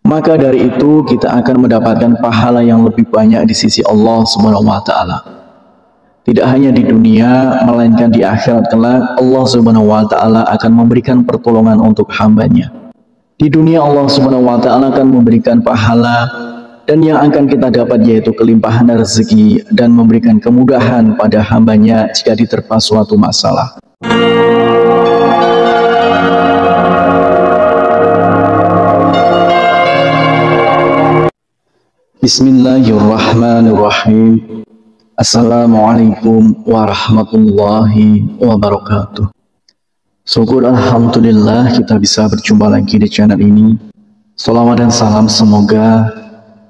maka dari itu kita akan mendapatkan pahala yang lebih banyak di sisi Allah Subhanahu wa taala. Tidak hanya di dunia, melainkan di akhirat kelak Allah Subhanahu wa taala akan memberikan pertolongan untuk hambanya. Di dunia Allah Subhanahu wa taala akan memberikan pahala, dan yang akan kita dapat yaitu kelimpahan rezeki dan memberikan kemudahan pada hambanya jika diterpa suatu masalah. Bismillahirrahmanirrahim. Assalamualaikum warahmatullahi wabarakatuh. Syukur alhamdulillah kita bisa berjumpa lagi di channel ini. Salawat dan salam semoga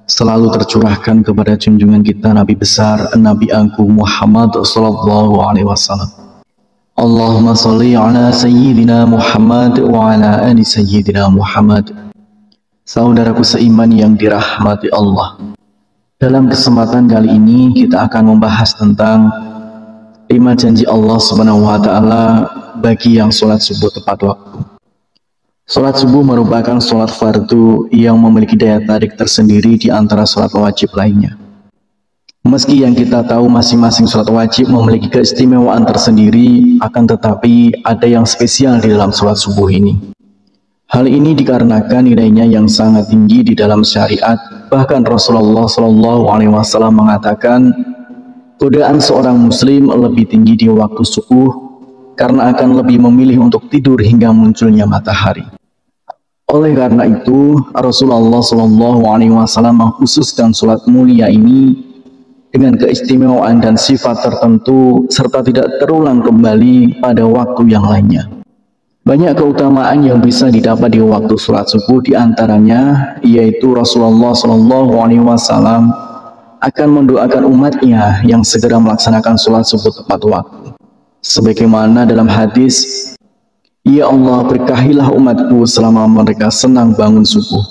selalu tercurahkan kepada junjungan kita Nabi besar Nabi Agung Muhammad sallallahu alaihi wasallam. Allahumma sholli ala sayyidina Muhammad wa ala ali sayyidina Muhammad. Saudaraku seiman yang dirahmati Allah, dalam kesempatan kali ini kita akan membahas tentang 5 janji Allah Subhanahu wa taala bagi yang sholat subuh tepat waktu. Sholat subuh merupakan sholat fardu yang memiliki daya tarik tersendiri di antara sholat wajib lainnya. Meski yang kita tahu masing-masing sholat wajib memiliki keistimewaan tersendiri, akan tetapi ada yang spesial di dalam sholat subuh ini. Hal ini dikarenakan nilainya yang sangat tinggi di dalam syariat. Bahkan Rasulullah SAW mengatakan, godaan seorang muslim lebih tinggi di waktu subuh karena akan lebih memilih untuk tidur hingga munculnya matahari. Oleh karena itu, Rasulullah SAW mengkhususkan sholat mulia ini dengan keistimewaan dan sifat tertentu serta tidak terulang kembali pada waktu yang lainnya. Banyak keutamaan yang bisa didapat di waktu sholat subuh, diantaranya yaitu Rasulullah SAW akan mendoakan umatnya yang segera melaksanakan sholat subuh tepat waktu. Sebagaimana dalam hadis, "Ya Allah, berkahilah umatku selama mereka senang bangun subuh."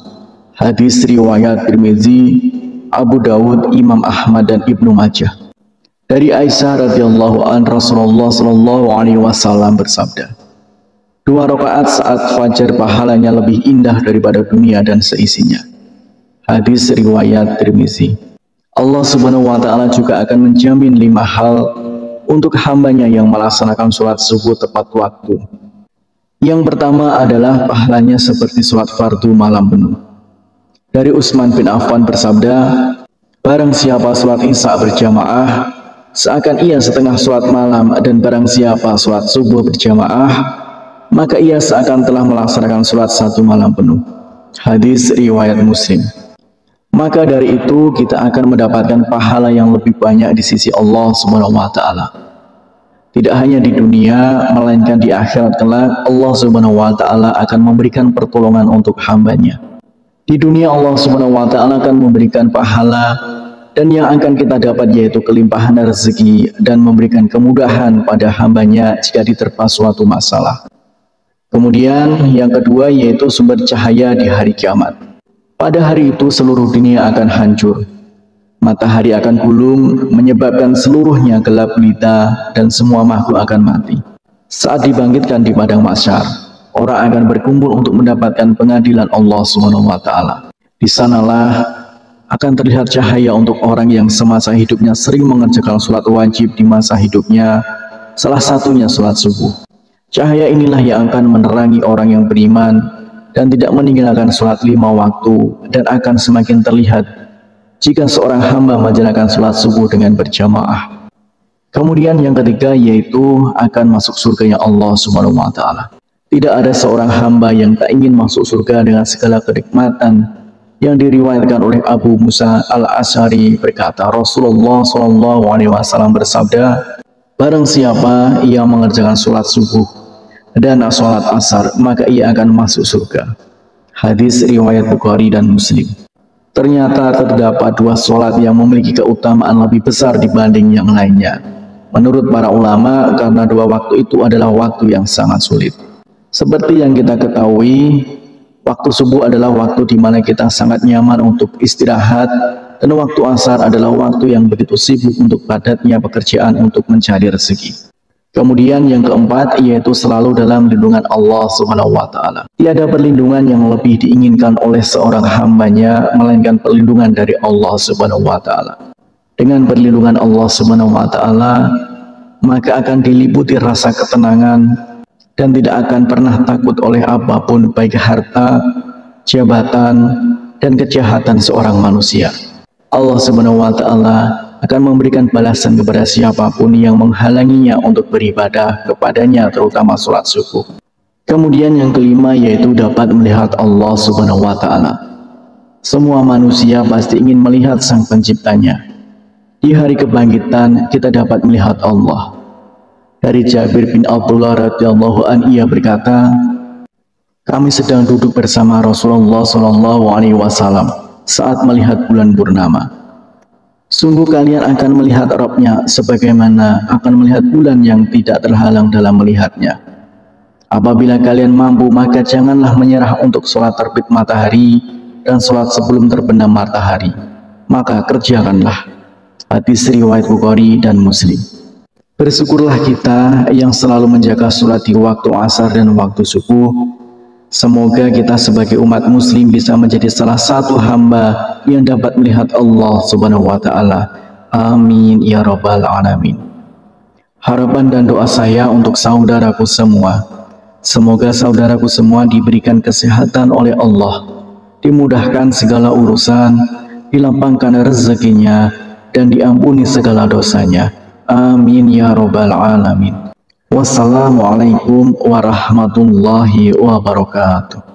Hadis riwayat Tirmizi, Abu Dawud, Imam Ahmad dan Ibnu Majah. Dari Aisyah radhiyallahu anha, Rasulullah SAW bersabda, 2 rakaat saat fajar pahalanya lebih indah daripada dunia dan seisinya. Hadis riwayat Tirmizi. Allah Subhanahu wa taala juga akan menjamin 5 hal untuk hambanya yang melaksanakan sholat subuh tepat waktu. Yang pertama adalah pahalanya seperti sholat fardu malam penuh. Dari Utsman bin Affan bersabda, barang siapa sholat isya berjamaah, seakan ia setengah sholat malam, dan barang siapa sholat subuh berjamaah, maka ia seakan telah melaksanakan sholat 1 malam penuh. Hadis riwayat Muslim. Maka dari itu kita akan mendapatkan pahala yang lebih banyak di sisi Allah Subhanahu wa taala. Tidak hanya di dunia, melainkan di akhirat kelak Allah Subhanahu wa taala akan memberikan pertolongan untuk hambanya. Di dunia Allah Subhanahu wa taala akan memberikan pahala, dan yang akan kita dapat yaitu kelimpahan rezeki dan memberikan kemudahan pada hambanya jika diterpa suatu masalah. Kemudian yang kedua yaitu sumber cahaya di hari kiamat. Pada hari itu seluruh dunia akan hancur. Matahari akan gulung, menyebabkan seluruhnya gelap gulita dan semua makhluk akan mati. Saat dibangkitkan di padang mahsyar, orang akan berkumpul untuk mendapatkan pengadilan Allah Subhanahu wa taala. Di sanalah akan terlihat cahaya untuk orang yang semasa hidupnya sering mengerjakan sholat wajib di masa hidupnya, salah satunya sholat subuh. Cahaya inilah yang akan menerangi orang yang beriman dan tidak meninggalkan sholat 5 waktu, dan akan semakin terlihat jika seorang hamba menjalankan sholat subuh dengan berjamaah. Kemudian yang ketiga yaitu akan masuk surganya Allah Subhanahu wa taala. Tidak ada seorang hamba yang tak ingin masuk surga dengan segala kenikmatan. Yang diriwayatkan oleh Abu Musa al-Asy'ari berkata, Rasulullah SAW bersabda, barang siapa yang mengerjakan sholat subuh dan sholat asar, maka ia akan masuk surga. Hadis riwayat Bukhari dan Muslim. Ternyata terdapat 2 sholat yang memiliki keutamaan lebih besar dibanding yang lainnya. Menurut para ulama, karena 2 waktu itu adalah waktu yang sangat sulit. Seperti yang kita ketahui, waktu subuh adalah waktu di mana kita sangat nyaman untuk istirahat, dan waktu asar adalah waktu yang begitu sibuk untuk padatnya pekerjaan untuk mencari rezeki. Kemudian yang keempat yaitu selalu dalam lindungan Allah Subhanahu wa taala. Tiada perlindungan yang lebih diinginkan oleh seorang hambanya melainkan perlindungan dari Allah Subhanahu wa taala. Dengan perlindungan Allah Subhanahu wa taala, maka akan diliputi rasa ketenangan dan tidak akan pernah takut oleh apapun, baik harta, jabatan, dan kejahatan seorang manusia. Allah Subhanahu wa taala akan memberikan balasan kepada siapapun yang menghalanginya untuk beribadah kepadanya, terutama sholat subuh. Kemudian yang kelima yaitu dapat melihat Allah Subhanahu wa taala. Semua manusia pasti ingin melihat Sang Penciptanya. Di hari kebangkitan kita dapat melihat Allah. Dari Jabir bin Abdullah radhiyallahu anhu, ia berkata, kami sedang duduk bersama Rasulullah Shallallahu Alaihi Wasallam saat melihat bulan purnama. Sungguh kalian akan melihat Rabb-nya sebagaimana akan melihat bulan yang tidak terhalang dalam melihatnya. Apabila kalian mampu, maka janganlah menyerah untuk sholat terbit matahari dan sholat sebelum terbenam matahari. Maka kerjakanlah. Hadis riwayat Bukhari dan Muslim. Bersyukurlah kita yang selalu menjaga sholat di waktu asar dan waktu subuh. Semoga kita sebagai umat muslim bisa menjadi salah satu hamba yang dapat melihat Allah Subhanahu wa taala. Amin ya rabbal alamin. Harapan dan doa saya untuk saudaraku semua, semoga saudaraku semua diberikan kesehatan oleh Allah, dimudahkan segala urusan, dilapangkan rezekinya, dan diampuni segala dosanya. Amin ya rabbal alamin. Wassalamualaikum warahmatullahi wabarakatuh.